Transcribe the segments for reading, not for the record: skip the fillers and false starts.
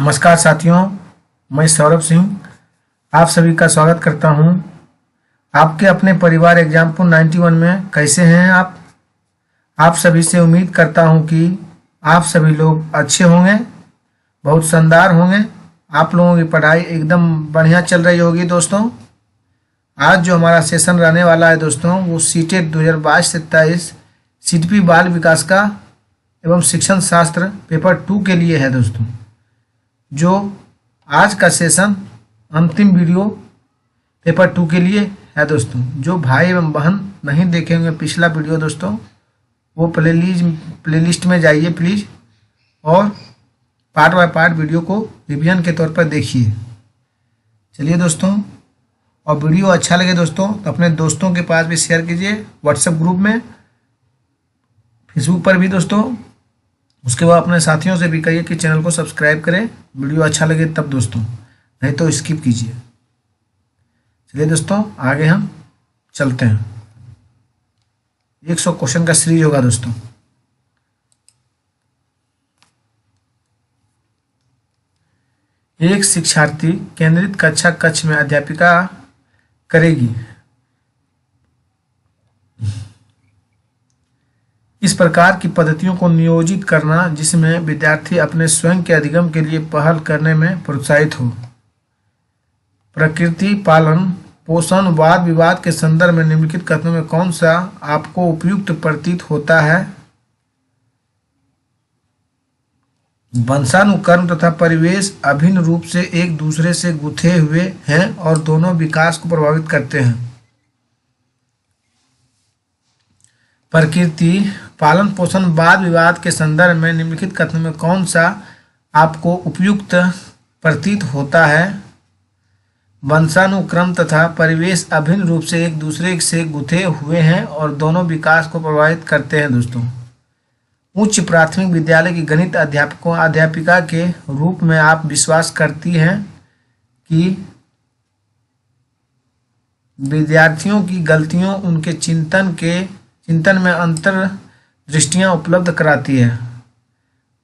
नमस्कार साथियों, मैं सौरभ सिंह आप सभी का स्वागत करता हूं। आपके अपने परिवार एग्जाम्पल 91 में कैसे हैं आप सभी से उम्मीद करता हूं कि आप सभी लोग अच्छे होंगे, बहुत शानदार होंगे। आप लोगों की पढ़ाई एकदम बढ़िया चल रही होगी। दोस्तों, आज जो हमारा सेशन रहने वाला है दोस्तों, वो सीटेट 2022 से 23 सीडीपी बाल विकास का एवं शिक्षण शास्त्र पेपर 2 के लिए है। दोस्तों, जो आज का सेशन अंतिम वीडियो पेपर 2 के लिए है। दोस्तों, जो भाई एवं बहन नहीं देखे होंगे पिछला वीडियो दोस्तों, वो प्लेलिस्ट में जाइए प्लीज़ और पार्ट बाय पार्ट वीडियो को रिवीजन के तौर पर देखिए। चलिए दोस्तों, और वीडियो अच्छा लगे दोस्तों तो अपने दोस्तों के पास भी शेयर कीजिए, व्हाट्सएप ग्रुप में, फेसबुक पर भी दोस्तों। उसके बाद अपने साथियों से भी कहिए कि चैनल को सब्सक्राइब करें, वीडियो अच्छा लगे तब दोस्तों, नहीं तो स्किप कीजिए। चलिए दोस्तों, आगे हम चलते हैं। 100 क्वेश्चन का सीरीज होगा दोस्तों। एक शिक्षार्थी केंद्रित कक्ष में अध्यापिका करेगी। इस प्रकार की पद्धतियों को नियोजित करना जिसमें विद्यार्थी अपने स्वयं के अधिगम के लिए पहल करने में प्रोत्साहित हो। प्रकृति, पालन पोषण, वाद विवाद के संदर्भ में निम्नलिखित कथनों में कौन सा आपको उपयुक्त प्रतीत होता है? वंशानुक्रम तथा परिवेश अभिन्न रूप से एक दूसरे से गुथे हुए हैं और दोनों विकास को प्रभावित करते हैं। प्रकृति, पालन पोषण, वाद विवाद के संदर्भ में निम्नलिखित कथनों में कौन सा आपको उपयुक्त प्रतीत होता है? वंशानुक्रम तथा परिवेश अभिन्न रूप से एक दूसरे से गुथे हुए हैं और दोनों विकास को प्रभावित करते हैं। दोस्तों, उच्च प्राथमिक विद्यालय की गणित अध्यापिका के रूप में आप विश्वास करती हैं कि विद्यार्थियों की गलतियों उनके चिंतन में अंतर्दृष्टियां उपलब्ध कराती है।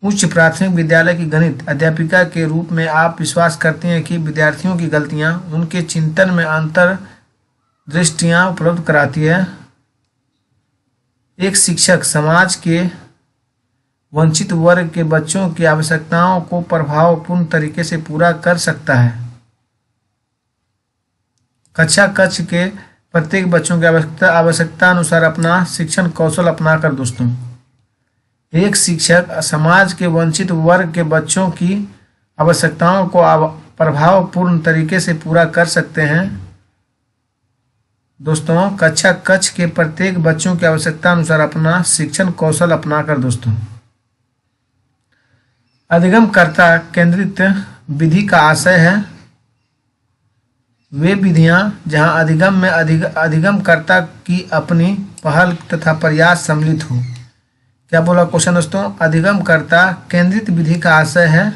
उच्च प्राथमिक विद्यालय की गणित अध्यापिका के रूप में आप विश्वास करते हैं कि विद्यार्थियों की गलतियां उनके चिंतन में अंतर्दृष्टियां उपलब्ध कराती है। एक शिक्षक समाज के वंचित वर्ग के बच्चों की आवश्यकताओं को प्रभावपूर्ण तरीके से पूरा कर सकता है। कक्ष के प्रत्येक बच्चों की आवश्यकता अनुसार अपना शिक्षण कौशल अपनाकर दोस्तों, एक शिक्षक समाज के वंचित वर्ग के बच्चों की आवश्यकताओं को प्रभावपूर्ण तरीके से पूरा कर सकते हैं। दोस्तों, कक्ष के प्रत्येक बच्चों की आवश्यकता अनुसार अपना शिक्षण कौशल अपनाकर दोस्तों, अधिगमकर्ता केंद्रित विधि का आशय है वे विधियां जहां अधिगम में अधिगमकर्ता की अपनी पहल तथा प्रयास सम्मिलित हो। क्या बोला क्वेश्चन दोस्तों? अधिगमकर्ता केंद्रित विधि का आशय है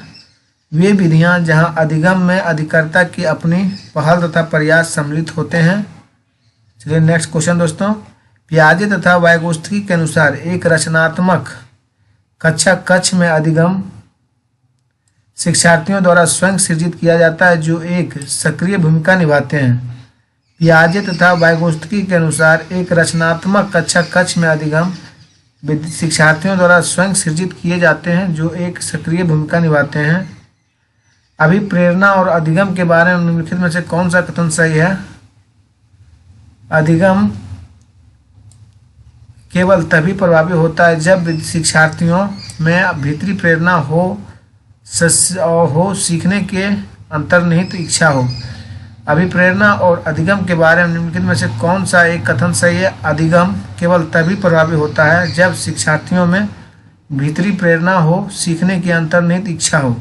वे विधियां जहां अधिगम में अधिकर्ता की अपनी पहल तथा प्रयास सम्मिलित होते हैं। चलिए नेक्स्ट क्वेश्चन दोस्तों। पियाजे तथा वाइगोत्स्की के अनुसार एक रचनात्मक कक्ष में अधिगम शिक्षार्थियों द्वारा स्वयं सृजित किया जाता है जो एक सक्रिय भूमिका निभाते हैं। पियाजे तथा वाइगोत्स्की के अनुसार एक रचनात्मक कक्ष में अधिगम शिक्षार्थियों द्वारा स्वयं सृजित किए जाते हैं जो एक सक्रिय भूमिका निभाते हैं। अभिप्रेरणा और अधिगम के बारे में निम्नलिखित में से कौन सा कथन सही है? अधिगम केवल तभी प्रभावी होता है जब शिक्षार्थियों में भीतरी प्रेरणा हो, सीखने के अंतर्निहित इच्छा हो। अभिप्रेरणा और अधिगम के बारे में निम्नलिखित में से कौन सा एक कथन सही है? अधिगम केवल तभी प्रभावी होता है जब शिक्षार्थियों में भीतरी प्रेरणा हो, सीखने की अंतर्निहित इच्छा हो।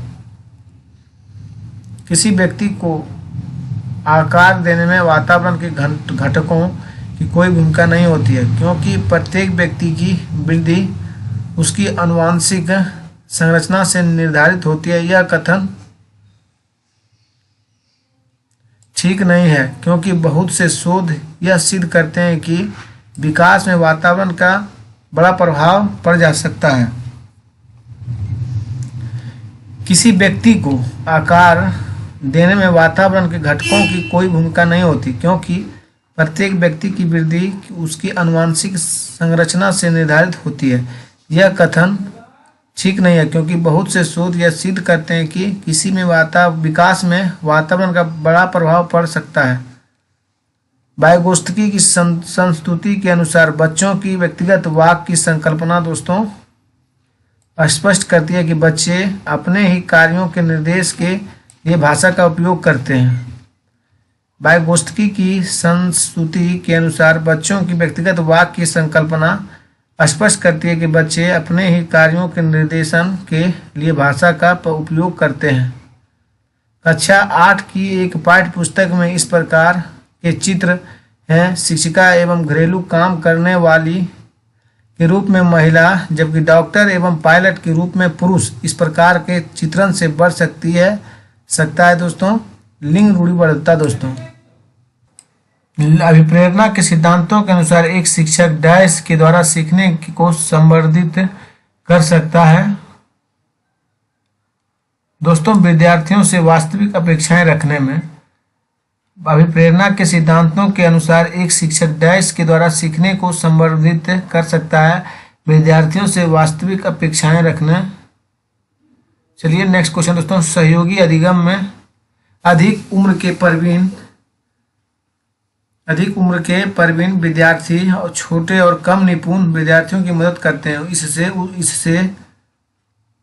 किसी व्यक्ति को आकार देने में वातावरण के घटकों की कोई भूमिका नहीं होती है क्योंकि प्रत्येक व्यक्ति की वृद्धि उसकी आनुवंशिक संरचना से निर्धारित होती है। यह कथन ठीक नहीं है क्योंकि बहुत से शोध यह सिद्ध करते हैं कि विकास में वातावरण का बड़ा प्रभाव पड़ जा सकता है। किसी व्यक्ति को आकार देने में वातावरण के घटकों की कोई भूमिका नहीं होती, क्योंकि प्रत्येक व्यक्ति की वृद्धि उसकी आनुवंशिक संरचना से निर्धारित होती है। यह कथन ठीक नहीं है, क्योंकि बहुत से शोध यह सिद्ध करते हैं कि किसी में विकास में वातावरण का बड़ा प्रभाव पड़ सकता है। वाइगोत्स्की की संस्तुति के अनुसार बच्चों की व्यक्तिगत वाक की संकल्पना दोस्तों स्पष्ट करती है कि बच्चे अपने ही कार्यों के निर्देश के लिए भाषा का उपयोग करते हैं। वाइगोत्स्की की संस्तुति के अनुसार बच्चों की व्यक्तिगत वाक की संकल्पना स्पष्ट करती है कि बच्चे अपने ही कार्यों के निर्देशन के लिए भाषा का उपयोग करते हैं। कक्षा 8 की एक पाठ्य पुस्तक में इस प्रकार के चित्र हैं। शिक्षिका एवं घरेलू काम करने वाली के रूप में महिला, जबकि डॉक्टर एवं पायलट के रूप में पुरुष। इस प्रकार के चित्रण से बढ़ सकता है दोस्तों लिंग रूढ़िबद्धता। दोस्तों अभिप्रेरणा के सिद्धांतों के अनुसार एक शिक्षक डैश के द्वारा सीखने को संवर्धित कर सकता है दोस्तों विद्यार्थियों से वास्तविक अपेक्षाएं रखने में। अभिप्रेरणा के सिद्धांतों के अनुसार एक शिक्षक डैश के द्वारा सीखने को संवर्धित कर सकता है विद्यार्थियों से वास्तविक अपेक्षाएं रखने। चलिए नेक्स्ट क्वेश्चन दोस्तों, सहयोगी अधिगम में अधिक उम्र के प्रवीण विद्यार्थी और छोटे और कम निपुण विद्यार्थियों की मदद करते हैं। इससे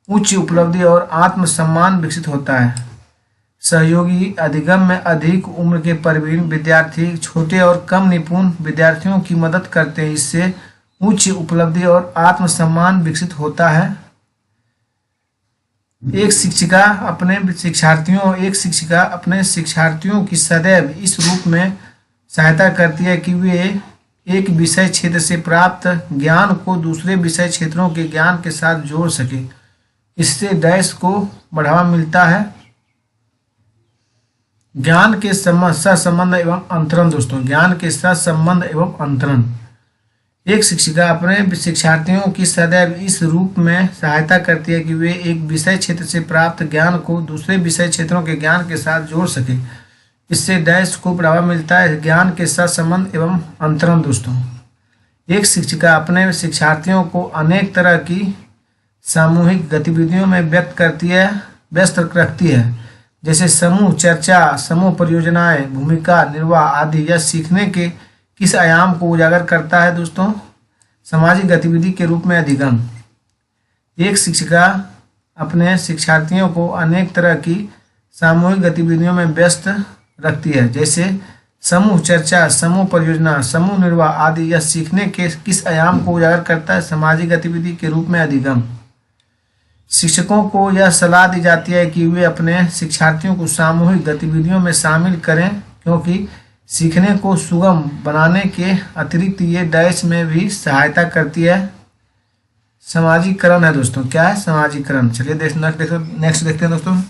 उच्च उपलब्धि और आत्मसम्मान विकसित होता है। सहयोगी अधिगम में अधिक उम्र के प्रवीण विद्यार्थी छोटे और कम निपुण विद्यार्थियों की मदद करते हैं। इससे उच्च उपलब्धि और आत्मसम्मान विकसित होता है। एक शिक्षिका अपने शिक्षार्थियों की सदैव इस रूप में सहायता करती है कि वे एक विषय क्षेत्र से प्राप्त ज्ञान को दूसरे विषय क्षेत्रों के ज्ञान के साथ जोड़ सके। इससे डैश को बढ़ावा मिलता है। ज्ञान के सहसंबंध एवं अंतरण। दोस्तों ज्ञान के सहसंबंध एवं अंतरण। एक शिक्षिका अपने शिक्षार्थियों की सदैव इस रूप में सहायता करती है कि वे एक विषय क्षेत्र से प्राप्त ज्ञान को दूसरे विषय क्षेत्रों के ज्ञान के साथ जोड़ सके। इससे डैश को बढ़ावा मिलता है। ज्ञान के सहसंबंध एवं अंतरण। दोस्तों एक शिक्षिका अपने शिक्षार्थियों को अनेक तरह की सामूहिक गतिविधियों में व्यस्त रखती है, जैसे समूह चर्चा, समूह परियोजनाएं, भूमिका निर्वाह आदि। यह सीखने के किस आयाम को उजागर करता है दोस्तों? सामाजिक गतिविधि के रूप में अधिगम। एक शिक्षिका अपने शिक्षार्थियों को अनेक तरह की सामूहिक गतिविधियों में व्यस्त रखती है, जैसे समूह चर्चा, समूह परियोजना, समूह निर्वाह आदि। यह सीखने के किस आयाम को उजागर करता है? सामाजिक गतिविधि के रूप में अधिगम। शिक्षकों को यह सलाह दी जाती है कि वे अपने शिक्षार्थियों को सामूहिक गतिविधियों में शामिल करें, क्योंकि सीखने को सुगम बनाने के अतिरिक्त ये डैश में भी सहायता करती है। सामाजिकरण है दोस्तों। क्या है? सामाजिकरण। चलिए नेक्स्ट देखते हैं दोस्तों।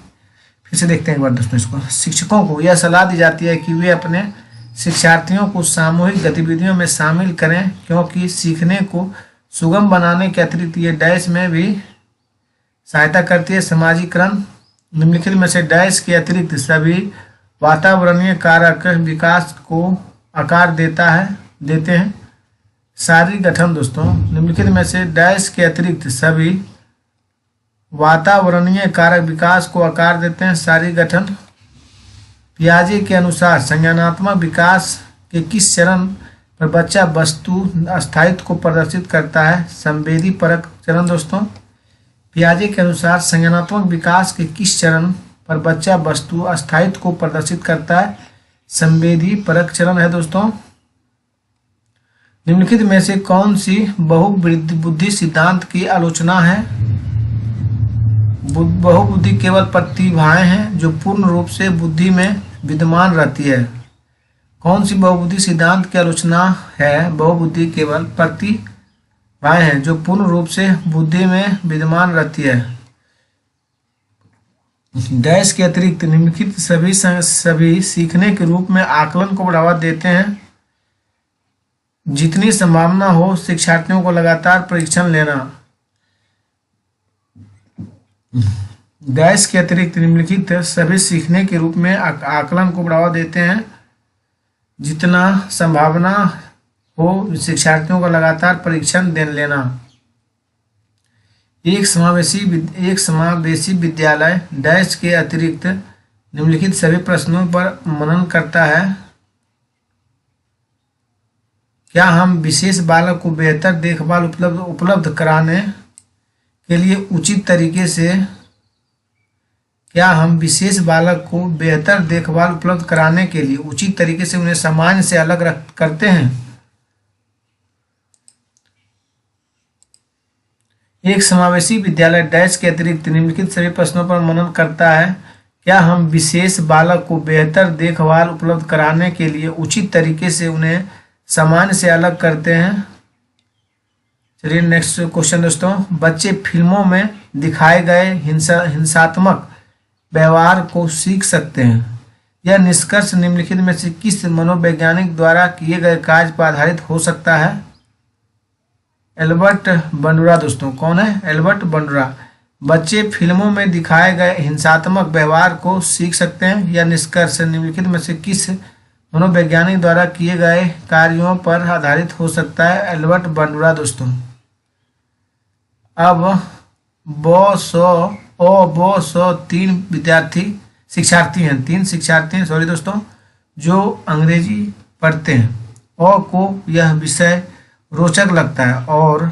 फिर से देखते हैं एक बार दोस्तों इसको। शिक्षकों को यह सलाह दी जाती है कि वे अपने शिक्षार्थियों को सामूहिक गतिविधियों में शामिल करें, क्योंकि सीखने को सुगम बनाने के अतिरिक्त ये डैश में भी सहायता करती है। सामाजिकरण निम्नलिखित में से डैश के अतिरिक्त सभी वातावरणीय कारक विकास को आकार देते हैं। शारीरिक गठन। दोस्तों निम्नलिखित में से डैश के अतिरिक्त सभी वातावरणीय कारक विकास को आकार देते हैं। शारीरिक गठन। पियाजे के अनुसार संज्ञानात्मक विकास के किस चरण पर बच्चा वस्तु स्थायित्व को प्रदर्शित करता है? संवेदी परक चरण। दोस्तों पियाजे के अनुसार संज्ञानात्मक विकास के किस चरण पर बच्चा वस्तु स्थायित्व को प्रदर्शित करता है? संवेदी परक चरण है दोस्तों। निम्नलिखित में से कौन सी बहुबुद्धि सिद्धांत की आलोचना है? बहुबुद्धि केवल प्रतिभाएं हैं जो पूर्ण रूप से बुद्धि में विद्यमान रहती है। कौन सी बहुबुद्धि सिद्धांत की आलोचना है? बहुबुद्धि केवल प्रतिभाएं हैं जो पूर्ण रूप से बुद्धि में विद्यमान रहती है। डैश के अतिरिक्त निम्नलिखित सभी सीखने के रूप में आकलन को बढ़ावा देते हैं। जितनी संभावना हो शिक्षार्थियों को लगातार परीक्षण लेना। डैश के अतिरिक्त निम्नलिखित सभी सीखने के रूप में आकलन को बढ़ावा देते हैं। जितना संभावना हो शिक्षार्थियों का लगातार परीक्षण दे लेना। एक समावेशी विद्यालय डैश के अतिरिक्त निम्नलिखित सभी प्रश्नों पर मनन करता है। क्या हम विशेष बालक को बेहतर देखभाल उपलब्ध कराने के लिए उचित तरीके से उन्हें सामान्य से अलग करते हैं? एक समावेशी विद्यालय डैश के अतिरिक्त निम्नलिखित सभी प्रश्नों पर मनन करता है। क्या हम विशेष बालक को बेहतर देखभाल उपलब्ध कराने के लिए उचित तरीके से उन्हें सामान्य से अलग करते हैं? चलिए नेक्स्ट क्वेश्चन दोस्तों। बच्चे फिल्मों में दिखाए गए हिंसात्मक व्यवहार को सीख सकते हैं। यह निष्कर्ष निम्नलिखित में से किस मनोवैज्ञानिक द्वारा किए गए कार्य पर आधारित हो सकता है? एल्बर्ट बंडूरा दोस्तों। कौन है? Albert Bandura. बच्चे फिल्मों में दिखाए गए हिंसात्मक व्यवहार को सीख सकते हैं। यह निष्कर्ष निम्नलिखित में से किस मनोवैज्ञानिक द्वारा किए गए कार्यों पर आधारित हो सकता है? एल्बर्ट बंडूरा दोस्तों। अब तीन शिक्षार्थी हैं सॉरी दोस्तों, जो अंग्रेजी पढ़ते हैं। को यह विषय रोचक लगता है और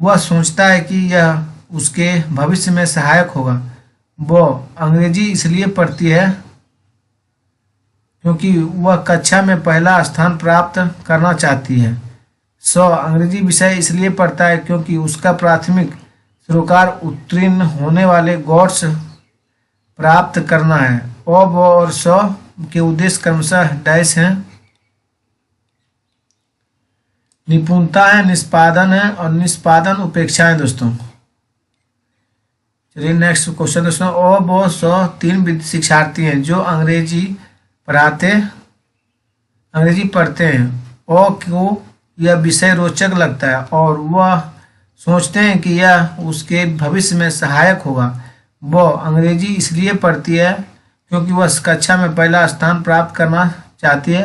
वह सोचता है कि यह उसके भविष्य में सहायक होगा। वो अंग्रेजी इसलिए पढ़ती है क्योंकि वह कक्षा में पहला स्थान प्राप्त करना चाहती है। अंग्रेजी विषय इसलिए पढ़ता है क्योंकि उसका प्राथमिक सरोकार उत्तीर्ण होने वाले गोट्स प्राप्त करना है। और के उद्देश्य क्रमशः डैश हैं। निपुणता है, निष्पादन है और निष्पादन उपेक्षा है दोस्तों। चलिए नेक्स्ट क्वेश्चन दोस्तों। तीन शिक्षार्थी हैं जो अंग्रेजी पढ़ते हैं। को यह विषय रोचक लगता है और वह सोचते हैं कि यह उसके भविष्य में सहायक होगा। वो अंग्रेजी इसलिए पढ़ती है क्योंकि वह कक्षा में पहला स्थान प्राप्त करना चाहती है।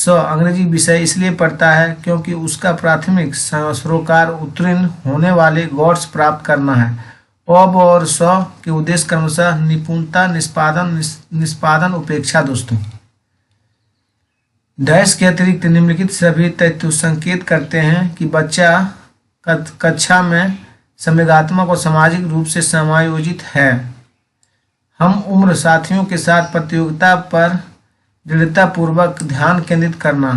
अंग्रेजी विषय इसलिए पढ़ता है क्योंकि उसका प्राथमिक सरोकार उत्तीर्ण होने वाले गोट्स प्राप्त करना है। और के उद्देश्य क्रमशः निपुणता, निष्पादन उपेक्षा दोस्तों। डैश के अतिरिक्त निम्नलिखित सभी तथ्य संकेत करते हैं कि बच्चा कक्षा में संवेगात्मक और सामाजिक रूप से समायोजित है। हम उम्र साथियों के साथ प्रतियोगिता पर दृढ़तापूर्वक ध्यान केंद्रित करना।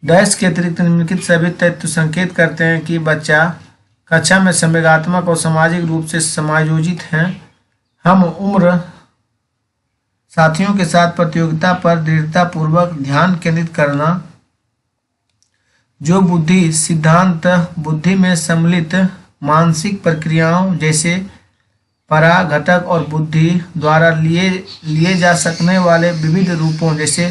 डैश के अतिरिक्त निम्नलिखित सभी तथ्य संकेत करते हैं कि बच्चा कक्षा में संवेगात्मक और सामाजिक रूप से समायोजित हैं। हम उम्र साथियों के साथ प्रतियोगिता पर दृढ़तापूर्वक ध्यान केंद्रित करना। जो बुद्धि सिद्धांत बुद्धि में सम्मिलित मानसिक प्रक्रियाओं जैसे परा, घटक और बुद्धि द्वारा लिए जा सकने वाले विविध रूपों जैसे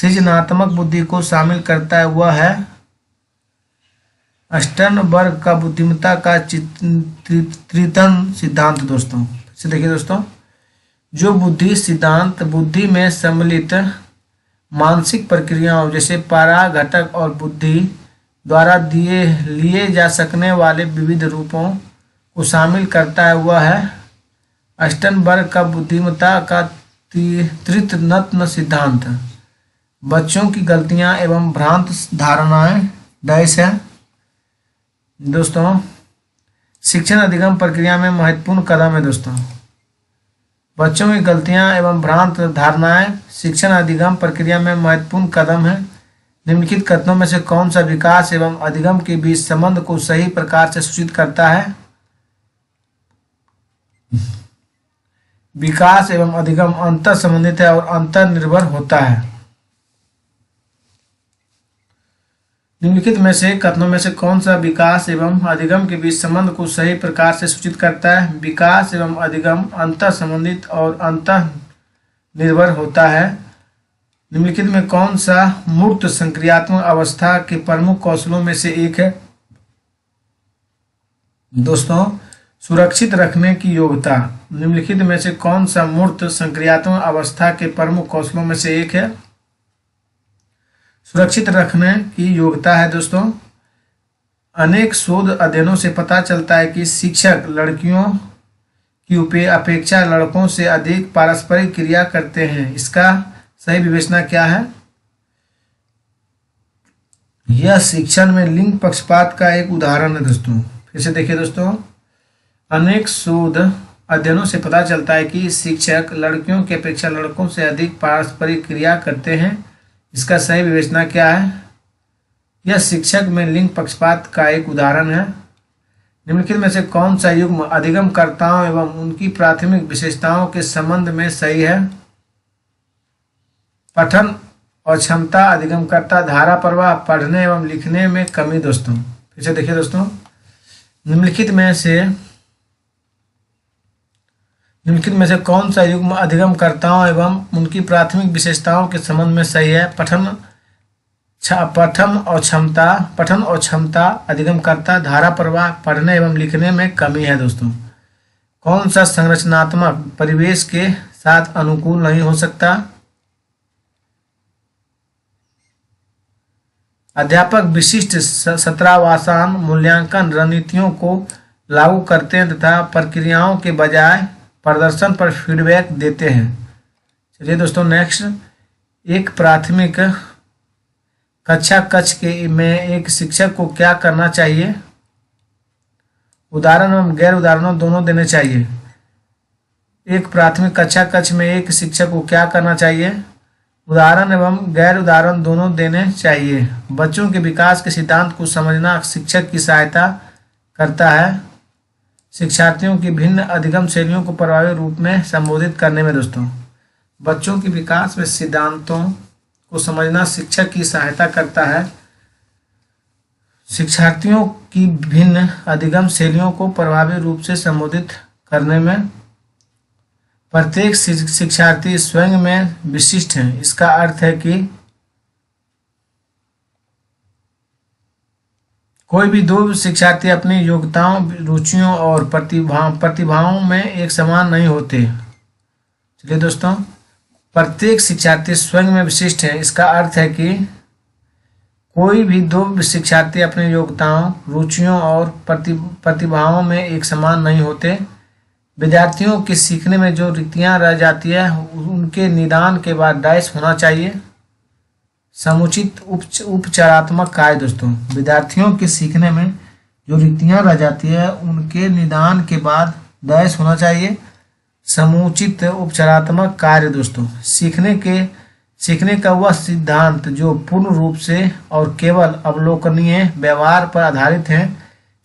सृजनात्मक बुद्धि को शामिल करता है, वह है स्टर्नबर्ग का बुद्धिमत्ता का त्रितन सिद्धांत दोस्तों। देखिए दोस्तों, जो बुद्धि सिद्धांत बुद्धि में सम्मिलित मानसिक प्रक्रियाओं जैसे परा, घटक और बुद्धि द्वारा लिए जा सकने वाले विविध रूपों को शामिल करता है, वह है स्टर्नबर्ग का बुद्धिमत्ता का त्रितन सिद्धांत। बच्चों की गलतियां एवं भ्रांत धारणाएं डैश है दोस्तों। शिक्षण अधिगम प्रक्रिया में महत्वपूर्ण कदम है दोस्तों। बच्चों की गलतियां एवं भ्रांत धारणाएं शिक्षण अधिगम प्रक्रिया में महत्वपूर्ण कदम है। निम्नलिखित कथनों में से कौन सा विकास एवं अधिगम के बीच संबंध को सही प्रकार से सूचित करता है? विकास एवं अधिगम अंतर संबंधित है और अंतर निर्भर होता है। निम्नलिखित में से कथनों में से कौन सा विकास एवं अधिगम के बीच संबंध को सही प्रकार से सूचित करता है? विकास एवं अधिगम अंतर संबंधित और अंतर निर्भर होता है। निम्नलिखित में कौन सा मूर्त संक्रियात्मक अवस्था के प्रमुख कौशलों में से एक है? दोस्तों, सुरक्षित रखने की योग्यता निम्नलिखित में से कौन सा मूर्त संक्रियात्मक अवस्था के प्रमुख कौशलों में से एक है? सुरक्षित रखने की योग्यता है दोस्तों। अनेक शोध अध्ययनों से पता चलता है कि शिक्षक लड़कियों की अपेक्षा लड़कों से अधिक पारस्परिक क्रिया करते हैं। इसका सही विवेचना क्या है? यह शिक्षण में लिंग पक्षपात का एक उदाहरण है दोस्तों। फिर से देखिए दोस्तों, अनेक शोध अध्ययनों से पता चलता है कि शिक्षक लड़कियों की अपेक्षा लड़कों से अधिक पारस्परिक क्रिया करते हैं। इसका सही विवेचना क्या है? यह शिक्षक में लिंग पक्षपात का एक उदाहरण है। निम्नलिखित में से कौन सा युग्म अधिगमकर्ताओं एवं उनकी प्राथमिक विशेषताओं के संबंध में सही है? पठन और क्षमता, अधिगमकर्ता, धारा प्रवाह, पढ़ने एवं लिखने में कमी दोस्तों। फिर से देखिए दोस्तों, निम्नलिखित में से कौन सा युग्म अधिगमकर्ताओं एवं उनकी प्राथमिक विशेषताओं के संबंध में सही है? पठन और क्षमता, अधिगमकर्ता, धारा प्रवाह, पढ़ने एवं लिखने में कमी है दोस्तों। कौन सा संरचनात्मक परिवेश के साथ अनुकूल नहीं हो सकता? अध्यापक विशिष्ट सत्रावसान मूल्यांकन रणनीतियों को लागू करते हैं तथा प्रक्रियाओं के बजाय प्रदर्शन पर फीडबैक देते हैं। चलिए दोस्तों नेक्स्ट, एक प्राथमिक कक्ष में एक शिक्षक को क्या करना चाहिए? उदाहरण एवं गैर उदाहरणों दोनों देने चाहिए। एक प्राथमिक कक्ष में एक शिक्षक को क्या करना चाहिए? उदाहरण एवं गैर उदाहरण दोनों देने चाहिए। बच्चों के विकास के सिद्धांत को समझना शिक्षक की सहायता करता है। शिक्षार्थियों की भिन्न अधिगम शैलियों को प्रभावी रूप में संबोधित करने में दोस्तों, बच्चों के विकास में सिद्धांतों को समझना शिक्षक की सहायता करता है। शिक्षार्थियों की भिन्न अधिगम शैलियों को प्रभावी रूप से संबोधित करने में प्रत्येक शिक्षार्थी स्वयं में विशिष्ट है। इसका अर्थ है कि कोई भी दो शिक्षार्थी अपनी योग्यताओं, रुचियों और प्रतिभाओं में एक समान नहीं होते। चलिए दोस्तों, प्रत्येक शिक्षार्थी स्वयं में विशिष्ट है। इसका अर्थ है कि कोई भी दो शिक्षार्थी अपनी योग्यताओं, रुचियों और प्रतिभाओं में एक समान नहीं होते। विद्यार्थियों के सीखने में जो रिक्तियां रह जाती है उनके निदान के बाद डैश होना चाहिए। समुचित उपचारात्मक कार्य दोस्तों, विद्यार्थियों के सीखने में जो रिक्तियां रह जाती है उनके निदान के बाद डैश होना चाहिए। समुचित उपचारात्मक कार्य दोस्तों, सीखने का वह सिद्धांत जो पूर्ण रूप से और केवल अवलोकनीय व्यवहार पर आधारित है।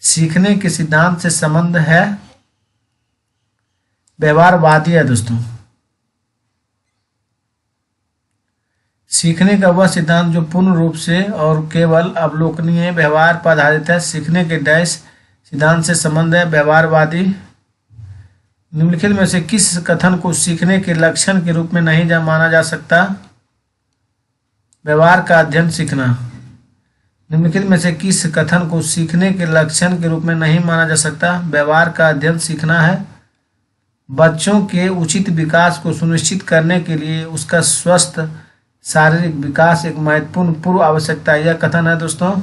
सीखने के सिद्धांत से संबंध है व्यवहारवादी है दोस्तों। सीखने का वह सिद्धांत जो पूर्ण रूप से और केवल अवलोकनीय व्यवहार पर आधारित है। सीखने के डैश सिद्धांत से संबंध है व्यवहारवादी। निम्नलिखित में से किस कथन को सीखने के लक्षण के रूप में नहीं माना जा सकता? व्यवहार का अध्ययन सीखना। निम्नलिखित में से किस कथन को सीखने के लक्षण के रूप में नहीं माना जा सकता? व्यवहार का अध्ययन सीखना है। बच्चों के उचित विकास को सुनिश्चित करने के लिए उसका स्वस्थ शारीरिक विकास एक महत्वपूर्ण पूर्व आवश्यकता है। यह कथन है दोस्तों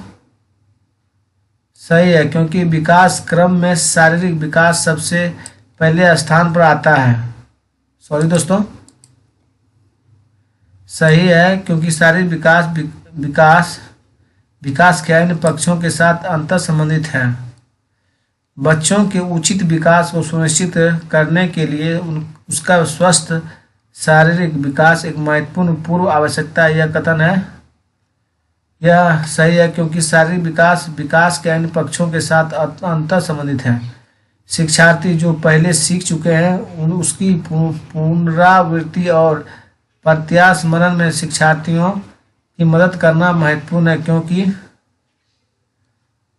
सही है, क्योंकि विकास क्रम में शारीरिक विकास सबसे पहले स्थान पर आता है। सॉरी दोस्तों, सही है, क्योंकि शारीरिक विकास के अन्य पक्षों के साथ अंतर संबंधित है। बच्चों के उचित विकास को सुनिश्चित करने के लिए उसका स्वस्थ शारीरिक विकास एक महत्वपूर्ण पूर्व आवश्यकता है। यह कथन है, यह सही है, क्योंकि शारीरिक विकास के अन्य पक्षों के साथ अंतर संबंधित है। शिक्षार्थी जो पहले सीख चुके हैं उसकी पुनरावृत्ति और प्रत्यास्मरण में शिक्षार्थियों की मदद करना महत्वपूर्ण है, क्योंकि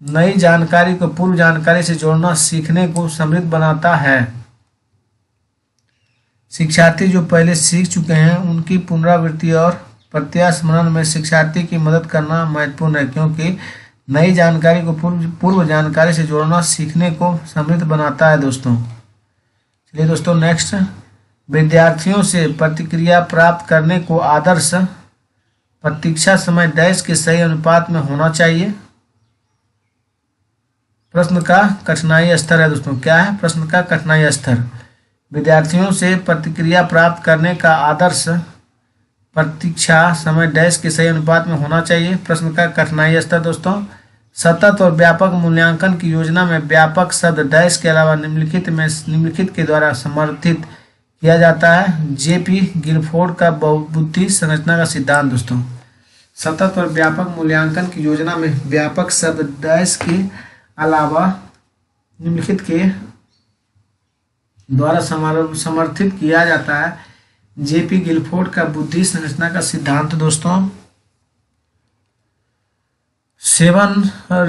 नई जानकारी को पूर्व जानकारी से जोड़ना सीखने को समृद्ध बनाता है। शिक्षार्थी जो पहले सीख चुके हैं उनकी पुनरावृत्ति और प्रत्यास्मरण में शिक्षार्थी की मदद करना महत्वपूर्ण है, क्योंकि नई जानकारी को पूर्व जानकारी से जोड़ना सीखने को समृद्ध बनाता है दोस्तों। चलिए दोस्तों नेक्स्ट, विद्यार्थियों से प्रतिक्रिया प्राप्त करने को आदर्श प्रतीक्षा समय डैश के सही अनुपात में होना चाहिए। प्रश्न का कठिनाई स्तर है दोस्तों, क्या है प्रश्न का कठिनाई स्तर। विद्यार्थियों से प्रतिक्रिया प्राप्त करने का आदर्श प्रतीक्षा समय डैश के सही अनुपात में होना चाहिए। प्रश्न का कठिनाई स्तर दोस्तों, सतत और व्यापक मूल्यांकन की योजना में व्यापक शब्द डैश के अलावा निम्नलिखित के द्वारा समर्थित किया जाता है। जेपी गिलफोर्ड का बहुबुद्धि संरचना का सिद्धांत दोस्तों। सतत और व्यापक मूल्यांकन की योजना में व्यापक शब्द डैश के अलावा निम्नलिखित के द्वारा समर्थित किया जाता है। जेपी गिलफोर्ड का बुद्धि संरचना का सिद्धांत दोस्तों।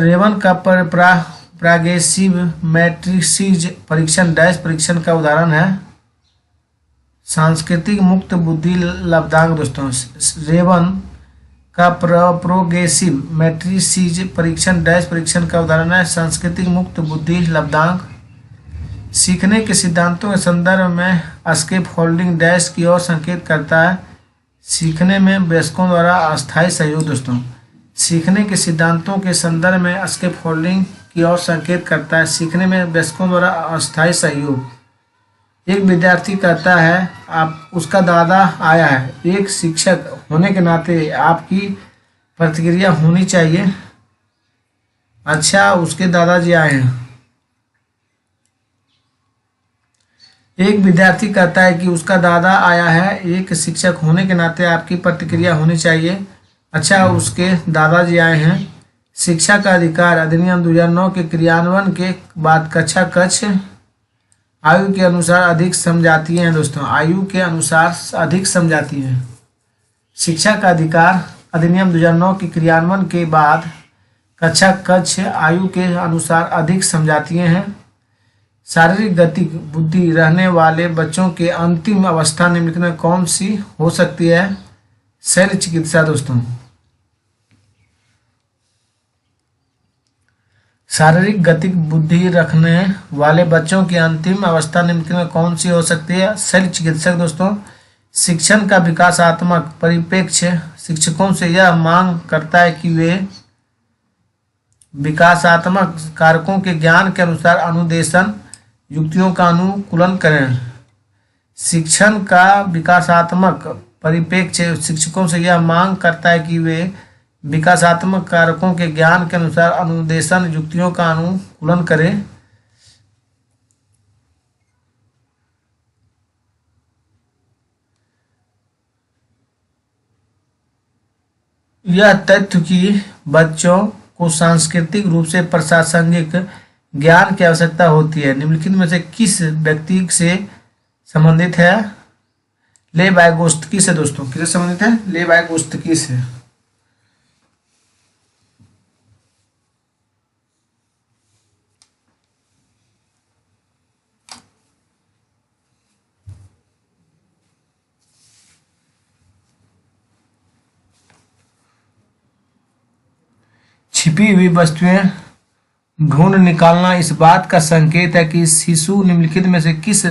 रेवन का प्रागेसिव मैट्रिक्स परीक्षण डैश परीक्षण का उदाहरण है। सांस्कृतिक मुक्त बुद्धि लब्धांक दोस्तों। रेवन का प्रोग्रेसिव मैट्रिक्स परीक्षण डैश परीक्षण का उदाहरण है। सांस्कृतिक मुक्त बुद्धि लब्धांक। सीखने के सिद्धांतों के संदर्भ में स्केप फोल्डिंग डैश की ओर संकेत करता है। सीखने में वयस्कों द्वारा अस्थायी सहयोग दोस्तों। सीखने के सिद्धांतों के संदर्भ में स्केप फोल्डिंग की ओर संकेत करता है। सीखने में वयस्कों द्वारा अस्थायी सहयोग। एक विद्यार्थी कहता है आप उसका दादा आया है। एक शिक्षक होने के नाते आपकी प्रतिक्रिया होनी चाहिए, अच्छा उसके दादाजी आए हैं। एक विद्यार्थी कहता है कि उसका दादा आया है। एक शिक्षक होने के नाते आपकी प्रतिक्रिया होनी चाहिए, अच्छा उसके दादाजी आए हैं। शिक्षा का अधिकार अधिनियम 2009 के क्रियान्वयन के बाद कक्षा कक्ष आयु के अनुसार अधिक समझाती हैं दोस्तों। आयु के अनुसार अधिक समझाती हैं। शिक्षा का अधिकार अधिनियम 2009 के क्रियान्वयन के बाद कक्षा कक्ष आयु के अनुसार अधिक समझाती हैं। शारीरिक गति बुद्धि रहने वाले बच्चों के अंतिम अवस्था निम्नलिखित में कौन सी हो सकती है। शल्य चिकित्सा दोस्तों। शारीरिक गति बुद्धि रखने वाले बच्चों की अंतिम अवस्था निम्नलिखित में कौन सी हो सकती है। शल्य चिकित्सक दोस्तों। शिक्षण का विकासात्मक परिप्रेक्ष्य शिक्षकों से यह मांग करता है कि वे विकासात्मक कारकों के ज्ञान के अनुसार अनुदेशन युक्तियों का अनुकूलन करें। शिक्षण का विकासात्मक परिप्रेक्ष्य शिक्षकों से यह मांग करता है कि वे विकासात्मक कारकों के ज्ञान के अनुसार अनुदेशन युक्तियों का अनुकूलन करें। यह तथ्य कि बच्चों को सांस्कृतिक रूप से प्रासंगिक ज्ञान की आवश्यकता होती है निम्नलिखित में से किस व्यक्ति से संबंधित है। ले वाइगोत्स्की से दोस्तों। किससे संबंधित है। ले वाइगोत्स्की से। छिपी हुई वस्तुएं ढूंढ निकालना इस बात का संकेत है कि शिशु निम्नलिखित में से किस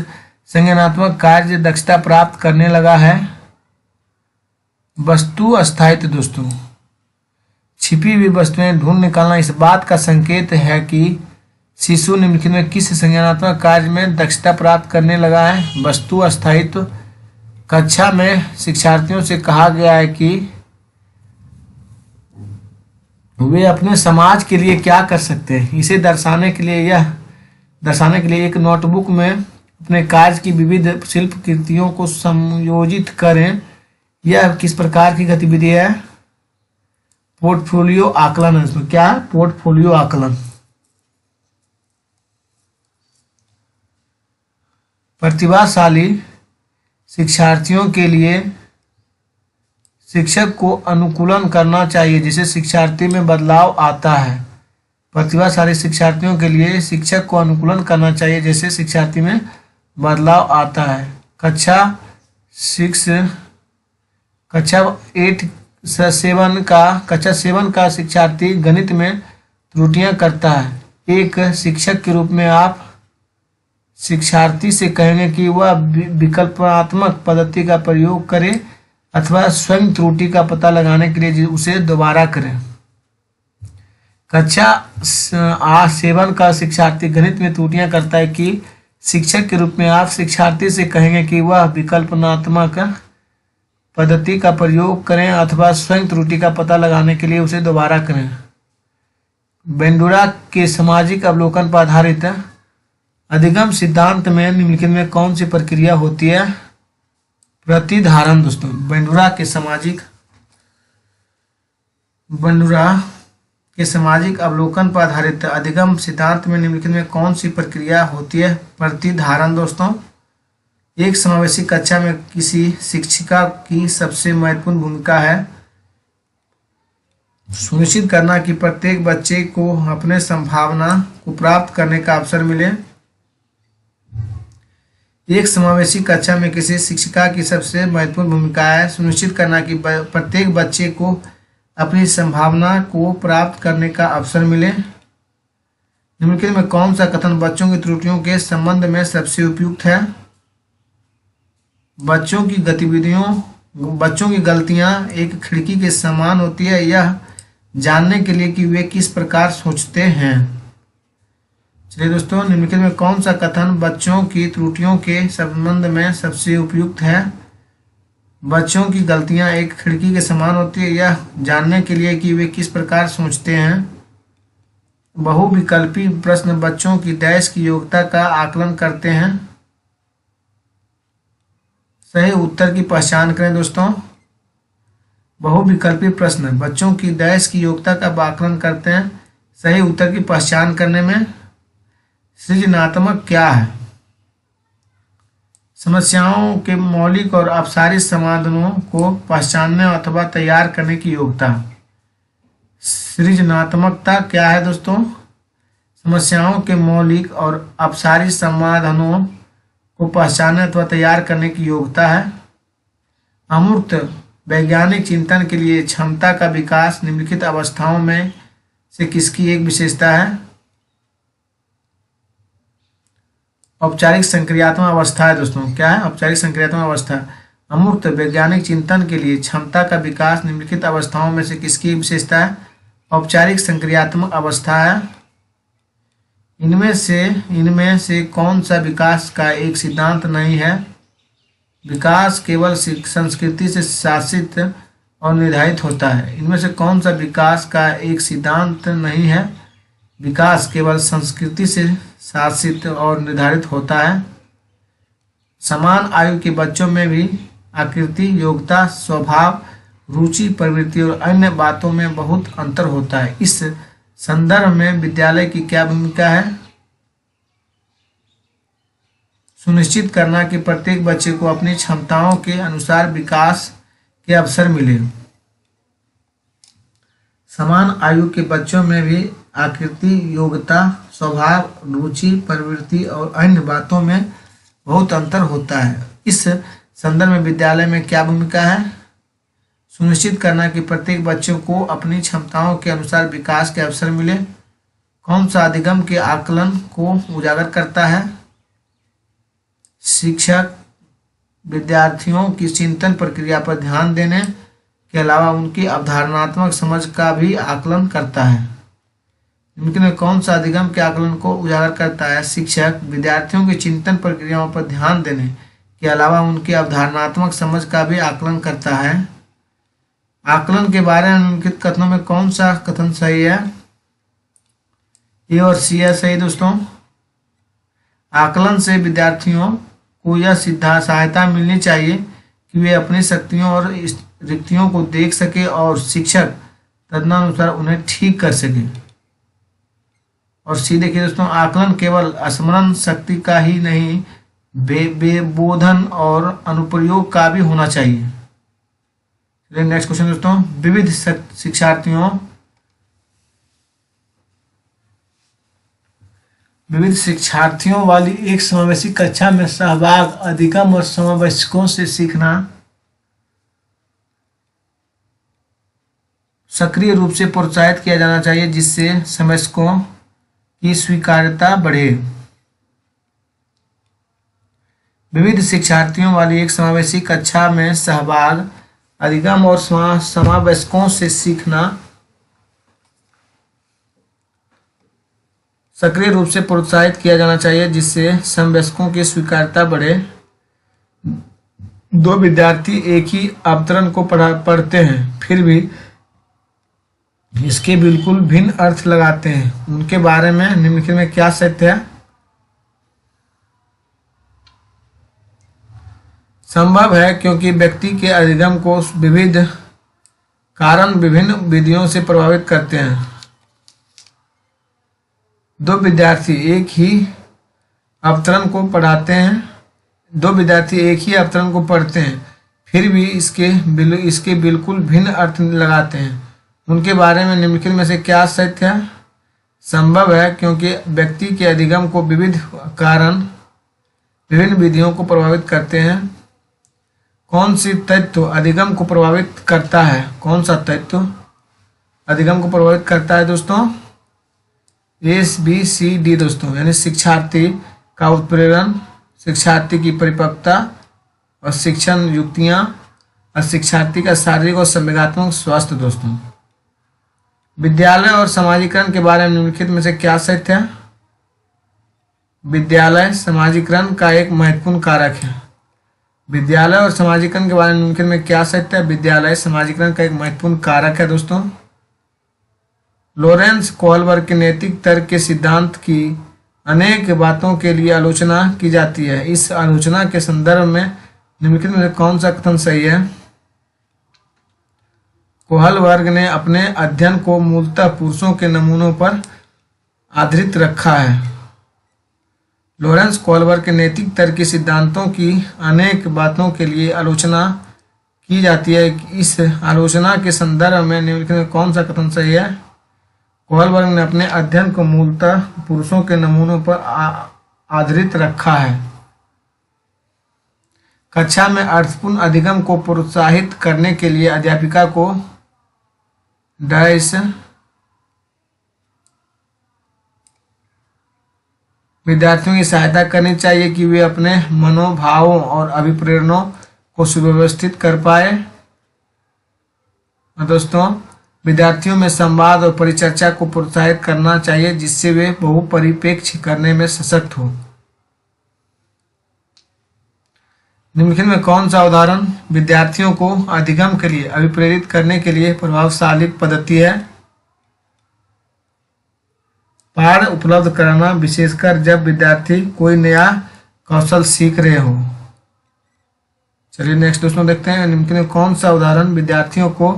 संज्ञानात्मक कार्य दक्षता प्राप्त करने लगा है। वस्तु अस्थायित्व दोस्तों। छिपी हुई वस्तुएं ढूंढ निकालना इस बात का संकेत है कि शिशु निम्नलिखित में किस संज्ञानात्मक कार्य में दक्षता प्राप्त करने लगा है। वस्तु अस्थायित्व। कक्षा में शिक्षार्थियों से कहा गया है कि वे अपने समाज के लिए क्या कर सकते हैं। इसे दर्शाने के लिए एक नोटबुक में अपने कार्य की विविध शिल्प कृतियों को संयोजित करें। यह किस प्रकार की गतिविधि है। पोर्टफोलियो आकलन है इसमें। क्या है। पोर्टफोलियो आकलन। प्रतिभाशाली शिक्षार्थियों के लिए शिक्षक को अनुकूलन करना चाहिए जिससे शिक्षार्थी में बदलाव आता है। प्रतिभाशाली शिक्षार्थियों के लिए शिक्षक को अनुकूलन करना चाहिए जैसे शिक्षार्थी में बदलाव आता है। कक्षा 7 का शिक्षार्थी गणित में त्रुटियां करता है। एक शिक्षक के रूप में आप शिक्षार्थी से कहेंगे कि वह विकल्पात्मक पद्धति का प्रयोग करे अथवा स्वयं त्रुटि का पता लगाने के लिए उसे दोबारा करें। कक्षा 7 का शिक्षार्थी गणित में त्रुटियां करता है कि शिक्षक के रूप में आप शिक्षार्थी से कहेंगे कि वह विकल्पात्मक पद्धति का प्रयोग करें अथवा स्वयं त्रुटि का पता लगाने के लिए उसे दोबारा करें। बेंडूरा के सामाजिक अवलोकन पर आधारित अधिगम सिद्धांत में निम्नलिखित में कौन सी प्रक्रिया होती है? प्रतिधारण। दोस्तों, बेंडूरा के सामाजिक अवलोकन पर आधारित अधिगम सिद्धांत में निम्नलिखित में कौन सी प्रक्रिया होती है? प्रतिधारण। दोस्तों, एक समावेशी कक्षा में किसी शिक्षिका की सबसे महत्वपूर्ण भूमिका है सुनिश्चित करना कि प्रत्येक बच्चे को अपने संभावना को प्राप्त करने का अवसर मिले। एक समावेशी कक्षा में किसी शिक्षिका की सबसे महत्वपूर्ण भूमिका है सुनिश्चित करना कि प्रत्येक बच्चे को अपनी संभावना को प्राप्त करने का अवसर मिले। निम्नलिखित में कौन सा कथन बच्चों की त्रुटियों के संबंध में सबसे उपयुक्त है? बच्चों की गलतियां एक खिड़की के समान होती है यह जानने के लिए कि वे किस प्रकार सोचते हैं। चलिए दोस्तों, निम्नलिखित में कौन सा कथन बच्चों की त्रुटियों के संबंध में सबसे उपयुक्त है? बच्चों की गलतियां एक खिड़की के समान होती है यह जानने के लिए कि वे किस प्रकार सोचते हैं। बहुविकल्पी प्रश्न बच्चों की डैश की योग्यता का आकलन करते हैं। सही उत्तर की पहचान करें। दोस्तों, बहुविकल्पी प्रश्न बच्चों की डैश की योग्यता का आकलन करते हैं। सही उत्तर की पहचान करने में सृजनात्मक क्या है? समस्याओं के मौलिक और अपसारी समाधानों को पहचानने अथवा तैयार करने की योग्यता। सृजनात्मकता क्या है? दोस्तों, समस्याओं के मौलिक और अपसारी समाधानों को पहचानने अथवा तैयार करने की योग्यता है। अमूर्त वैज्ञानिक चिंतन के लिए क्षमता का विकास निम्नलिखित अवस्थाओं में से किसकी एक विशेषता है? औपचारिक संक्रियात्मक अवस्था है। दोस्तों, क्या है? औपचारिक संक्रियात्मक अवस्था। अमूर्त वैज्ञानिक चिंतन के लिए क्षमता का विकास निम्नलिखित अवस्थाओं में से किसकी विशेषता है? औपचारिक संक्रियात्मक अवस्था है। इनमें से कौन सा विकास का एक सिद्धांत नहीं है? विकास केवल संस्कृति से शासित और निर्धारित होता है। इनमें से कौन सा विकास का एक सिद्धांत नहीं है? विकास केवल संस्कृति से शासित और निर्धारित होता है। समान आयु के बच्चों में भी आकृति, योग्यता, स्वभाव, रुचि, प्रवृत्ति और अन्य बातों में बहुत अंतर होता है। इस संदर्भ में विद्यालय की क्या भूमिका है? सुनिश्चित करना कि प्रत्येक बच्चे को अपनी क्षमताओं के अनुसार विकास के अवसर मिले। समान आयु के बच्चों में भी आकृति, योग्यता, स्वभाव, रुचि, प्रवृत्ति और अन्य बातों में बहुत अंतर होता है। इस संदर्भ में विद्यालय में क्या भूमिका है? सुनिश्चित करना कि प्रत्येक बच्चे को अपनी क्षमताओं के अनुसार विकास के अवसर मिले। कौन सा अधिगम के आकलन को उजागर करता है? शिक्षक विद्यार्थियों की चिंतन प्रक्रिया पर ध्यान देने के अलावा उनकी अवधारणात्मक समझ का भी आकलन करता है। इनमें कौन सा अधिगम के आकलन को उजागर करता है? शिक्षक विद्यार्थियों की चिंतन प्रक्रियाओं पर ध्यान देने के अलावा उनकी अवधारणात्मक समझ का भी आकलन करता है। आकलन के बारे में निम्नलिखित कथनों में कौन सा कथन सही है? ए और सी है सही। दोस्तों, आकलन से विद्यार्थियों को यह सहायता मिलनी चाहिए कि वे अपनी शक्तियों और रिक्तियों को देख सके और शिक्षक तदनुसार उन्हें ठीक कर सके। और सी देखिए दोस्तों, आकलन केवल स्मरण शक्ति का ही नहीं बोधन और अनुप्रयोग का भी होना चाहिए। नेक्स्ट क्वेश्चन दोस्तों, विविध शिक्षार्थियों वाली एक समावेशी कक्षा में सहभाग अधिगम और समावेशकों से सीखना सक्रिय रूप से प्रोत्साहित किया जाना चाहिए जिससे समवयस्कों की स्वीकार्यता बढ़े। विविध शिक्षार्थियों वाली एक समावेशी कक्षा में सहभाग, अधिगम और समवयस्कों से सीखना सक्रिय रूप से प्रोत्साहित किया जाना चाहिए जिससे समवयस्कों की स्वीकार्यता बढ़े। दो विद्यार्थी एक ही अवतरण को पढ़ते हैं फिर भी इसके बिल्कुल भिन्न अर्थ लगाते हैं, उनके बारे में निम्नलिखित में क्या सत्य है? संभव है क्योंकि व्यक्ति के अधिगम को विविध कारण विभिन्न विधियों से प्रभावित करते हैं। दो विद्यार्थी एक ही अवतरण को पढ़ते हैं फिर भी इसके बिल्कुल भिन्न अर्थ लगाते हैं, उनके बारे में निम्नलिखित में से क्या सत्य है? संभव है क्योंकि व्यक्ति के अधिगम को विविध कारण विभिन्न विधियों को प्रभावित करते हैं। कौन सी तत्व अधिगम को प्रभावित करता है? कौन सा तत्व अधिगम को प्रभावित करता है दोस्तों? ABCD दोस्तों, यानी शिक्षार्थी का उत्प्रेरण, शिक्षार्थी की परिपक्वता और शिक्षण युक्तियां और शिक्षार्थी का शारीरिक और संवेगात्मक स्वास्थ्य दोस्तों। विद्यालय और समाजीकरण के बारे में निम्नलिखित में से क्या सत्य है? विद्यालय समाजीकरण का एक महत्वपूर्ण कारक है। विद्यालय और समाजीकरण के बारे में निम्नलिखित में क्या सत्य है? विद्यालय समाजीकरण का एक महत्वपूर्ण कारक है दोस्तों। लॉरेंस कोहलबर्ग के नैतिक तर्क के सिद्धांत की अनेक बातों के लिए आलोचना की जाती है। इस आलोचना के संदर्भ में निम्नलिखित में कौन सा कथन सही है? कोहलबर्ग ने अपने अध्ययन को मूलतः पुरुषों के नमूनों पर आधारित रखा है। लॉरेंस कोहलबर्ग के नैतिक तर्क के सिद्धांतों की अनेक बातों के लिए आलोचना की जाती है। इस आलोचना के संदर्भ में निम्नलिखित में कौन सा कथन सही है? कोहलबर्ग ने अपने अध्ययन को मूलतः पुरुषों के नमूनों पर आधारित रखा है। कक्षा में अर्थपूर्ण अधिगम को प्रोत्साहित करने के लिए अध्यापिका को विद्यार्थियों की सहायता करनी चाहिए कि वे अपने मनोभावों और अभिप्रेरणों को सुव्यवस्थित कर पाए। और दोस्तों, विद्यार्थियों में संवाद और परिचर्चा को प्रोत्साहित करना चाहिए जिससे वे बहुपरिप्रेक्ष्य करने में सशक्त हो। निम्नलिखित में कौन सा उदाहरण विद्यार्थियों को अधिगम के लिए अभिप्रेरित करने के लिए प्रभावशाली पद्धति है? पाठ उपलब्ध कराना, विशेषकर जब विद्यार्थी कोई नया कौशल सीख रहे हो। चलिए नेक्स्ट दोस्तों देखते हैं निम्नलिखित में कौन सा उदाहरण विद्यार्थियों को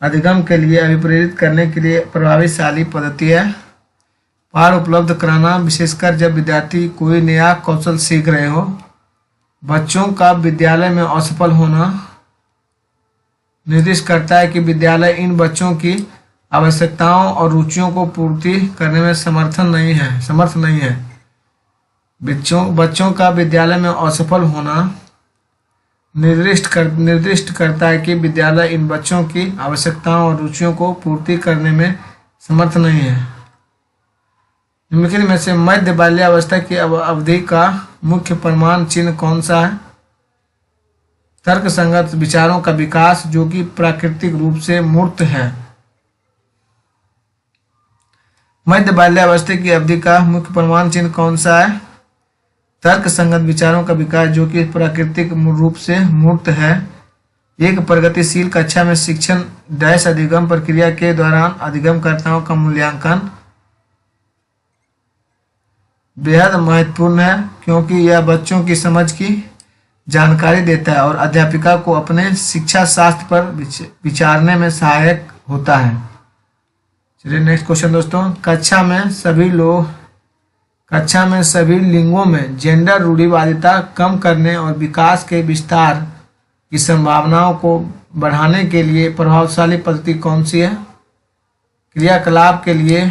अधिगम के लिए अभिप्रेरित करने के लिए प्रभावशाली पद्धति है? पाठ उपलब्ध कराना, विशेषकर जब विद्यार्थी कोई नया कौशल सीख रहे हो। बच्चों का विद्यालय में असफल होना निर्दिष्ट करता है कि विद्यालय इन बच्चों की आवश्यकताओं और रुचियों को पूर्ति करने में समर्थ नहीं है। बच्चों का विद्यालय में असफल होना निर्दिष्ट करता है कि विद्यालय इन बच्चों की आवश्यकताओं और रुचियों को पूर्ति करने में समर्थ नहीं है। निम्नलिखित में से मध्य बाल्यावस्था की अवधि का मुख्य प्रमाण चिन्ह कौन सा है? तर्कसंगत विचारों का विकास जो कि प्राकृतिक रूप से मूर्त है। मध्य बाल्यावस्था की अवधि का मुख्य प्रमाण चिन्ह कौन सा है? तर्कसंगत विचारों का विकास जो कि प्राकृतिक रूप से मूर्त है। एक प्रगतिशील कक्षा में शिक्षण अधिगम प्रक्रिया के दौरान अधिगमकर्ताओं का मूल्यांकन बेहद महत्वपूर्ण है क्योंकि यह बच्चों की समझ की जानकारी देता है और अध्यापिका को अपने शिक्षा शास्त्र पर विचारने में सहायक होता है। चलिए नेक्स्ट क्वेश्चन दोस्तों, कक्षा में सभी लिंगों में जेंडर रूढ़िवादिता कम करने और विकास के विस्तार की संभावनाओं को बढ़ाने के लिए प्रभावशाली पद्धति कौन सी है? क्रियाकलाप के लिए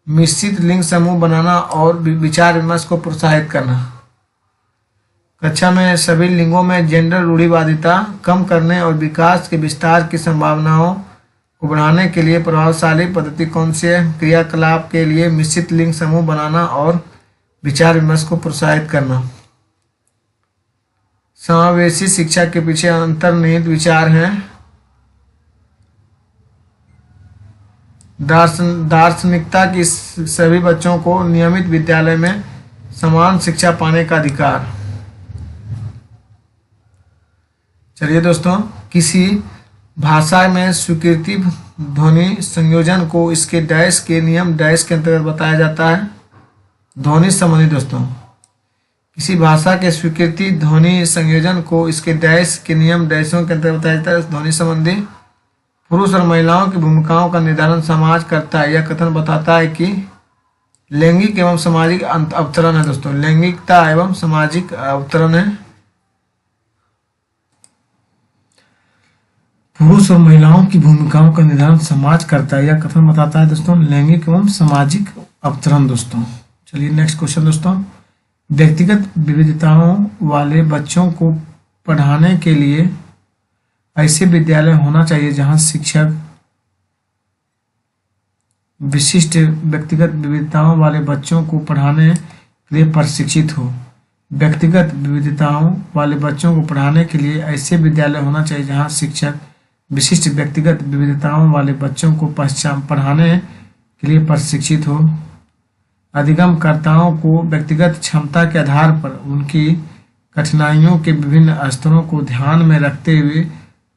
मिश्रित लिंग समूह बनाना और विचार विमर्श को प्रोत्साहित करना। कक्षा में सभी लिंगों में जेंडर रूढ़िवादिता कम करने और विकास के विस्तार की संभावनाओं को बढ़ाने के लिए प्रभावशाली पद्धति कौन सी है? क्रियाकलाप के लिए मिश्रित लिंग समूह बनाना और विचार विमर्श को प्रोत्साहित करना। समावेशी शिक्षा के पीछे अंतर्निहित विचार हैं। दार्शनिकता की सभी बच्चों को नियमित विद्यालय में समान शिक्षा पाने का अधिकार। चलिए दोस्तों, किसी भाषा में स्वीकृति ध्वनि संयोजन को इसके डैश के नियम डैश के अंतर्गत बताया जाता है। ध्वनि संबंधी दोस्तों, किसी भाषा के स्वीकृति ध्वनि संयोजन को इसके डैश के नियम डैशों के अंतर्गत बताया जाता है। ध्वनि संबंधी पुरुष और महिलाओं की भूमिकाओं का निर्धारण समाज करता है। यह कथन बताता है कि लैंगिक एवं सामाजिक अवतरण है दोस्तों, लैंगिकता एवं सामाजिक अवतरण है। पुरुष और महिलाओं की भूमिकाओं का निर्धारण समाज करता है। यह कथन बताता है दोस्तों लैंगिक एवं सामाजिक अवतरण दोस्तों। चलिए नेक्स्ट क्वेश्चन दोस्तों, व्यक्तिगत विविधताओं वाले बच्चों को पढ़ाने के लिए ऐसे विद्यालय होना चाहिए जहां शिक्षक विशिष्ट व्यक्तिगत विविधताओं वाले बच्चों को पढ़ाने के लिए प्रशिक्षित हो। व्यक्तिगत विविधताओं वाले बच्चों को पढ़ाने के लिए ऐसे विद्यालय होना चाहिए जहां शिक्षक विशिष्ट व्यक्तिगत विविधताओं वाले बच्चों को पढ़ाने के लिए प्रशिक्षित हो। अधिगमकर्ताओं को व्यक्तिगत क्षमता के आधार पर उनकी कठिनाइयों के विभिन्न स्तरों को ध्यान में रखते हुए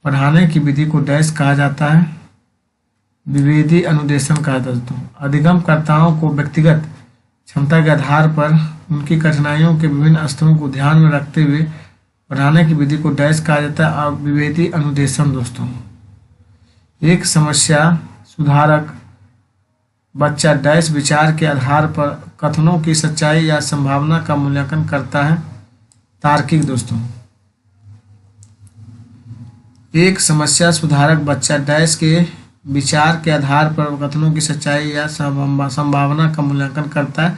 पढ़ाने की विधि को डैश कहा जाता है? विभेदी अनुदेशन कहा जाता है दोस्तों। अधिगमकर्ताओं को व्यक्तिगत क्षमता के आधार पर उनकी कठिनाइयों के विभिन्न स्तरों को ध्यान में रखते हुए पढ़ाने की विधि को डैश कहा जाता है? विभेदी अनुदेशन दोस्तों। एक समस्या सुधारक बच्चा डैश विचार के आधार पर कथनों की सच्चाई या संभावना का मूल्यांकन करता है? तार्किक दोस्तों। एक समस्या सुधारक बच्चा डैश के विचार के आधार पर कथनों की सच्चाई या संभावना का मूल्यांकन करता है?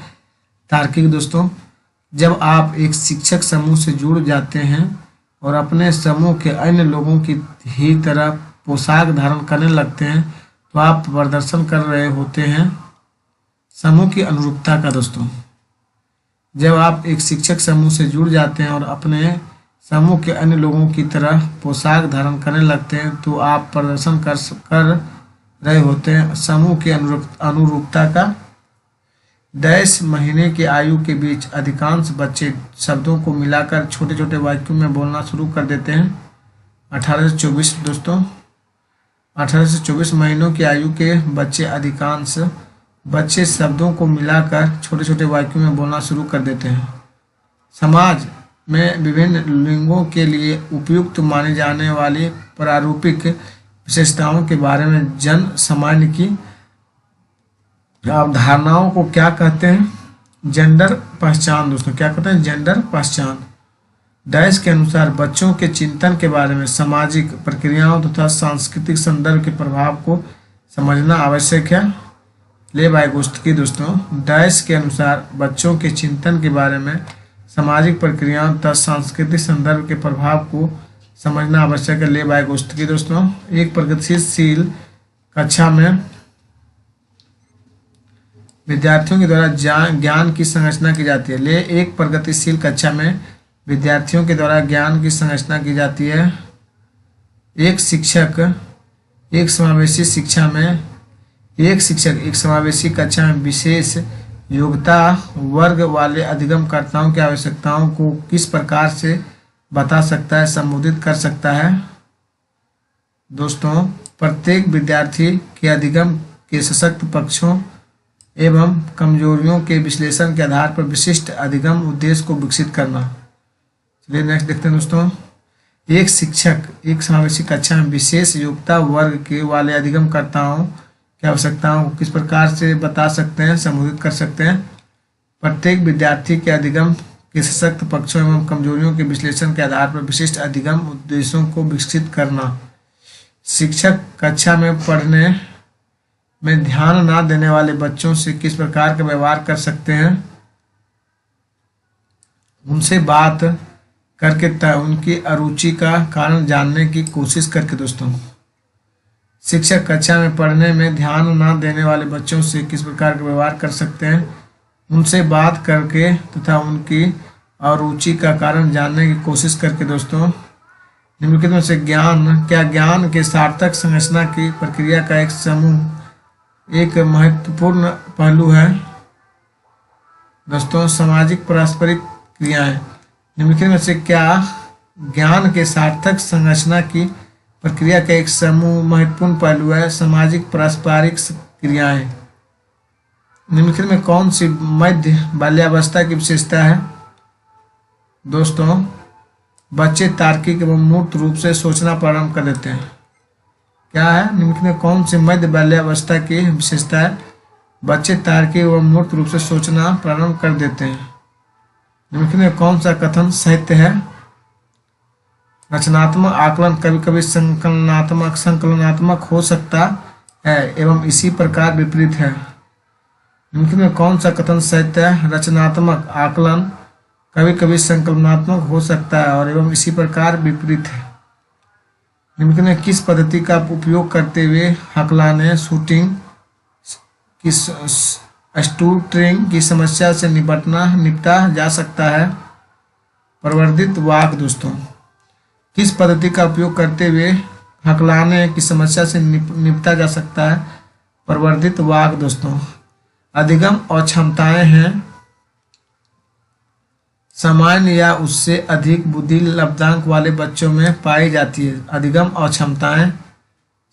तार्किक दोस्तों। जब आप एक शिक्षक समूह से जुड़ जाते हैं और अपने समूह के अन्य लोगों की ही तरह पोशाक धारण करने लगते हैं तो आप प्रदर्शन कर रहे होते हैं समूह की अनुरूपता का दोस्तों। जब आप एक शिक्षक समूह से जुड़ जाते हैं और अपने समूह के अन्य लोगों की तरह पोशाक धारण करने लगते हैं तो आप प्रदर्शन कर रहे होते हैं समूह की अनुरूपता का। डैश महीने की आयु के बीच अधिकांश बच्चे शब्दों को मिलाकर छोटे छोटे वाक्यों में बोलना शुरू कर देते हैं? 18 से 24 दोस्तों। 18 से 24 महीनों की आयु के बच्चे अधिकांश बच्चे शब्दों को मिलाकर छोटे छोटे वाक्यों में बोलना शुरू कर देते हैं। समाज में विभिन्न लिंगों के लिए उपयुक्त मानी जाने वाली प्रारूपिक विशेषताओं के बारे में जन सामान्य की अवधारणाओं को क्या कहते हैं? जेंडर पहचान दोस्तों। क्या कहते हैं? जेंडर पहचान। डैश के अनुसार बच्चों के चिंतन के बारे में सामाजिक प्रक्रियाओं तथा सांस्कृतिक संदर्भ के प्रभाव को समझना आवश्यक है? ले वाइगोत्स्की दोस्तों। डैश के अनुसार बच्चों के चिंतन के बारे में सामाजिक प्रक्रियाओं तथा सांस्कृतिक संदर्भ के प्रभाव को समझना आवश्यक है? ले वाइगोत्स्की दोस्तों। एक प्रगतिशील कक्षा में विद्यार्थियों के द्वारा ज्ञान की संरचना की जाती है। ले एक प्रगतिशील कक्षा में विद्यार्थियों के द्वारा ज्ञान की संरचना की जाती है। एक शिक्षक एक समावेशी कक्षा में विशेष योग्यता वर्ग वाले अधिगमकर्ताओं की आवश्यकताओं को किस प्रकार से बता सकता है, संबोधित कर सकता है? दोस्तों, प्रत्येक विद्यार्थी के अधिगम के सशक्त पक्षों एवं कमजोरियों के विश्लेषण के आधार पर विशिष्ट अधिगम उद्देश्य को विकसित करना। चलिए नेक्स्ट देखते हैं दोस्तों। एक शिक्षक एक समावेशी कक्षा में विशेष योग्यता वर्ग के वाले अधिगमकर्ताओं की आवश्यकताओं को किस प्रकार से बता सकते हैं, संबोधित कर सकते हैं? प्रत्येक विद्यार्थी के अधिगम के सशक्त पक्षों एवं कमजोरियों के विश्लेषण के आधार पर विशिष्ट अधिगम उद्देश्यों को विकसित करना। शिक्षक कक्षा में पढ़ने में ध्यान ना देने वाले बच्चों से किस प्रकार का व्यवहार कर सकते हैं? उनसे बात करके उनकी अरुचि का कारण जानने की कोशिश करके दोस्तों। शिक्षक कक्षा में पढ़ने में ध्यान न देने वाले बच्चों से किस प्रकार का व्यवहार कर सकते हैं? उनसे बात करके तथा उनकी अरुचि का कारण जानने की कोशिश करके। दोस्तों, निम्नलिखित में से ज्ञान के सार्थक संरचना की प्रक्रिया का एक समूह एक महत्वपूर्ण पहलू है? दोस्तों, सामाजिक पारस्परिक क्रियाएं। निम्नलिखित में से क्या ज्ञान के सार्थक संरचना की प्रक्रिया का एक समूह महत्वपूर्ण पहलू है? सामाजिक पारस्परिक क्रियाएं। निम्नलिखित में कौन सी मध्य बाल्यावस्था की विशेषता है? दोस्तों, बच्चे तार्किक एवं मूर्त रूप से सोचना प्रारंभ कर देते हैं। क्या है? निम्नलिखित में कौन सी मध्य बाल्यावस्था की विशेषता है? बच्चे तार्किक एवं मूर्त रूप से सोचना प्रारंभ कर देते हैं। निम्नलिखित में कौन सा कथन साहित्य है? रचनात्मक आकलन कभी कभी संकलनात्मक हो सकता है एवं इसी प्रकार विपरीत है। निम्नलिखित में कौन सा कथन साहित्य है? रचनात्मक आकलन कभी कभी संकलनात्मक हो सकता है और एवं इसी प्रकार विपरीत है। निम्नलिखित में किस पद्धति का उपयोग करते हुए हकलाने स्टूटरिंग की समस्या से निपटा जा सकता है? प्रवर्धित वाक्य। दोस्तों, किस पद्धति का उपयोग करते हुए हकलाने की समस्या से निपटा जा सकता है? प्रवर्धित वाक्य। दोस्तों, अधिगम अक्षमताएं हैं सामान्य या उससे अधिक बुद्धि लब्धांक वाले बच्चों में पाई जाती है। अधिगम अक्षमताएं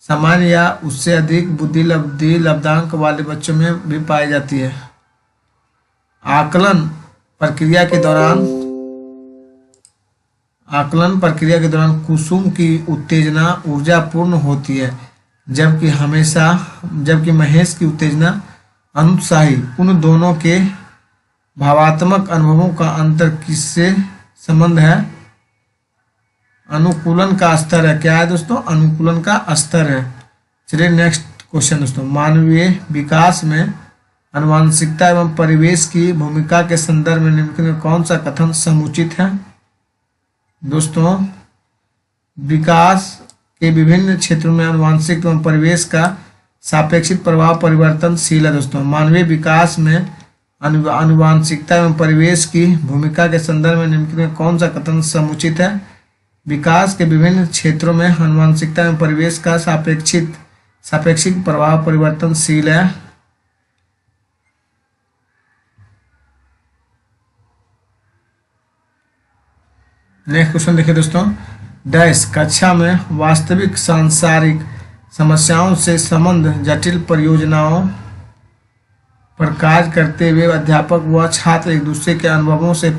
सामान्य या उससे अधिक बुद्धि लब्धांक वाले बच्चों में भी पाई जाती है। आकलन प्रक्रिया के दौरान कुसुम की उत्तेजना ऊर्जापूर्ण होती है, जबकि महेश की उत्तेजना अनुत्साही। उन दोनों के भावात्मक अनुभवों का अंतर किससे संबंध है? अनुकूलन का स्तर है। क्या है दोस्तों? अनुकूलन का स्तर है। चलिए नेक्स्ट क्वेश्चन। दोस्तों, मानवीय विकास में आनुवंशिकता एवं परिवेश की भूमिका के संदर्भ में निम्नलिखित में कौन सा कथन समुचित है? दोस्तों, विकास के विभिन्न क्षेत्रों में आनुवंशिक एवं परिवेश का सापेक्षिक प्रभाव परिवर्तनशील है। दोस्तों, मानवीय विकास में आनुवंशिकता एवं परिवेश की भूमिका के संदर्भ में निम्नलिखित में कौन सा कथन समुचित है? विकास के विभिन्न क्षेत्रों में आनुवंशिकता एवं परिवेश का सापेक्षिक प्रभाव परिवर्तनशील है। नेक्स्ट क्वेश्चन देखिए दोस्तों। डैश कक्षा में वास्तविक सांसारिक समस्याओं से संबंध जटिल परियोजनाओं पर कार्य करते हुए अध्यापक व छात्र एक दूसरे के अनुभवों से